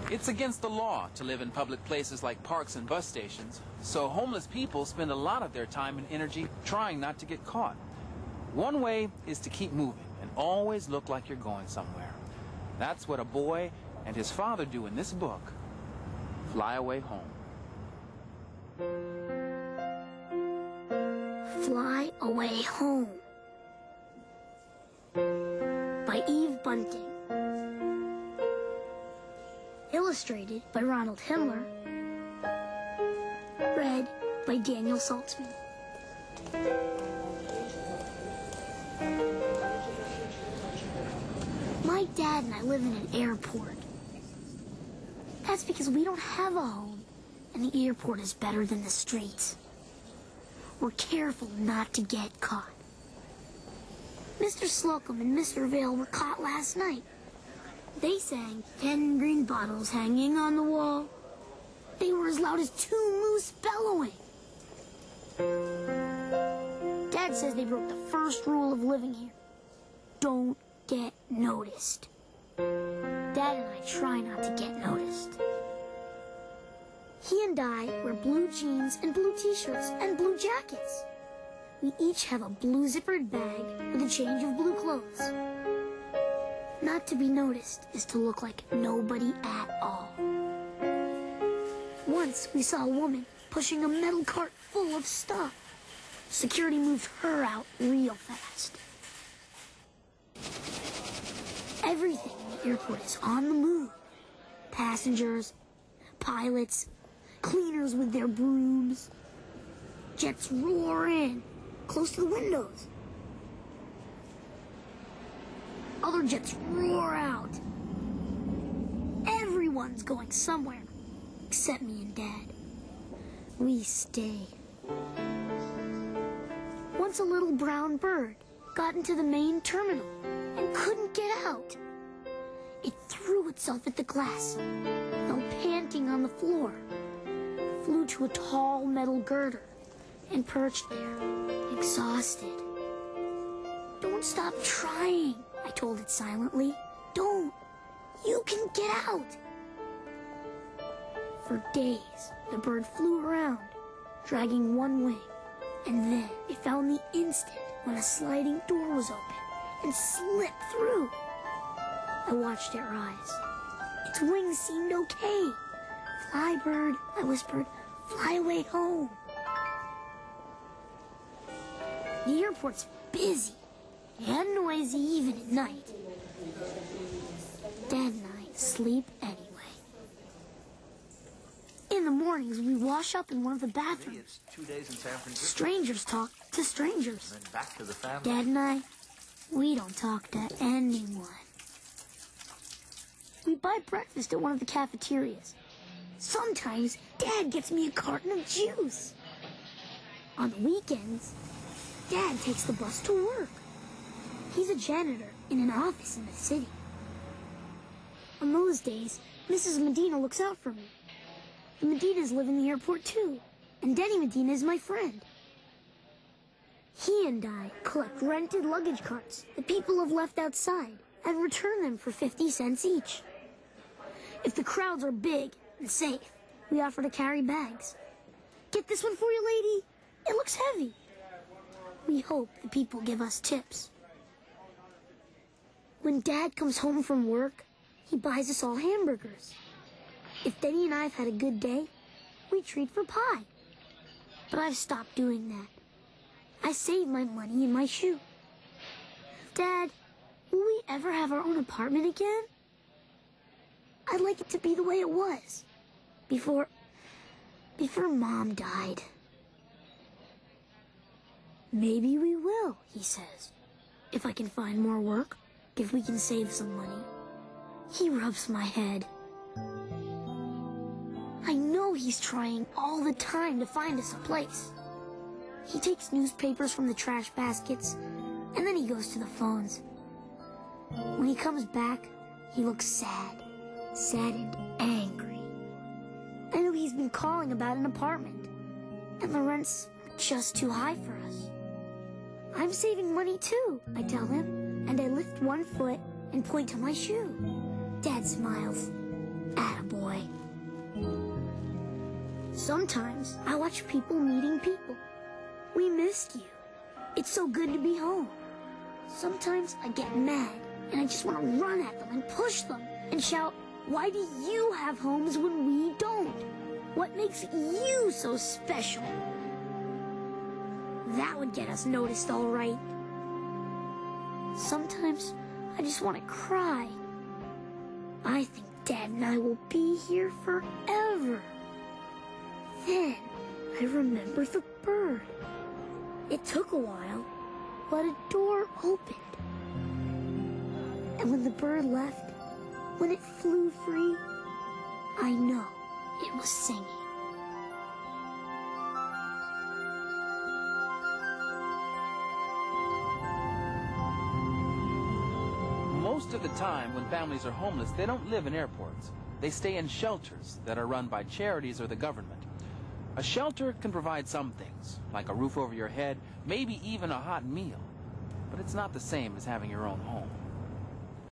It's against the law to live in public places like parks and bus stations, so homeless people spend a lot of their time and energy trying not to get caught. One way is to keep moving and always look like you're going somewhere. That's what a boy and his father do in this book, Fly Away Home. Fly Away Home by Eve Bunting. Illustrated by Ronald Himmler. Read by Daniel Saltzman. My dad and I live in an airport. That's because we don't have a home, and the airport is better than the streets. We're careful not to get caught. Mr. Slocum and Mr. Vail were caught last night. They sang 10 green bottles hanging on the wall. They were as loud as 2 moose bellowing. Dad says they broke the first rule of living here. Don't get noticed. Dad and I try not to get noticed. He and I wear blue jeans and blue t-shirts and blue jackets. We each have a blue zippered bag with a change of blue clothes. Not to be noticed is to look like nobody at all. Once we saw a woman pushing a metal cart full of stuff. Security moved her out real fast. Everything in the airport is on the move. Passengers, pilots, cleaners with their brooms. Jets roar in, close to the windows. Other jets roar out. Everyone's going somewhere, except me and Dad. We stay. Once a little brown bird got into the main terminal and couldn't get out. It threw itself at the glass, fell panting on the floor, flew to a tall metal girder, and perched there, exhausted. Don't stop trying, I told it silently. Don't. You can get out. For days, the bird flew around, dragging one wing, and then it fell in the instant when a sliding door was open and slipped through. I watched it rise. Its wings seemed okay. Fly, bird, I whispered, fly away home. The airport's busy and noisy even at night. Dad and I sleep anyway. In the mornings, we wash up in one of the bathrooms. It's 2 days in San Francisco. Strangers talk to strangers. And then back to the family. Dad and I, we don't talk to anyone. We buy breakfast at one of the cafeterias. Sometimes, Dad gets me a carton of juice. On the weekends, Dad takes the bus to work. He's a janitor in an office in the city. On those days, Mrs. Medina looks out for me. The Medinas live in the airport too, and Denny Medina is my friend. He and I collect rented luggage carts that people have left outside and return them for 50 cents each. If the crowds are big and safe, we offer to carry bags. Get this one for you, lady. It looks heavy. We hope the people give us tips. When Dad comes home from work, he buys us all hamburgers. If Denny and I have had a good day, we treat for pie. But I've stopped doing that. I save my money in my shoe. Dad, will we ever have our own apartment again? I'd like it to be the way it was. Before Mom died. Maybe we will, he says. If I can find more work, if we can save some money. He rubs my head. I know he's trying all the time to find us a place. He takes newspapers from the trash baskets, and then he goes to the phones. When he comes back, he looks sad and angry. I know he's been calling about an apartment, and the rent's just too high for us. I'm saving money too, I tell him, and I lift one foot and point to my shoe. Dad smiles. Attaboy. boy. Sometimes I watch people meeting people. We missed you. It's so good to be home. Sometimes I get mad and I just want to run at them and push them and shout, "Why do you have homes when we don't? What makes you so special?" That would get us noticed, all right. Sometimes I just want to cry. I think Dad and I will be here forever. Then I remember the bird. It took a while, but a door opened. And when the bird left, when it flew free, I know it was singing. Most of the time, when families are homeless, they don't live in airports. They stay in shelters that are run by charities or the government. A shelter can provide some things, like a roof over your head, maybe even a hot meal. But it's not the same as having your own home.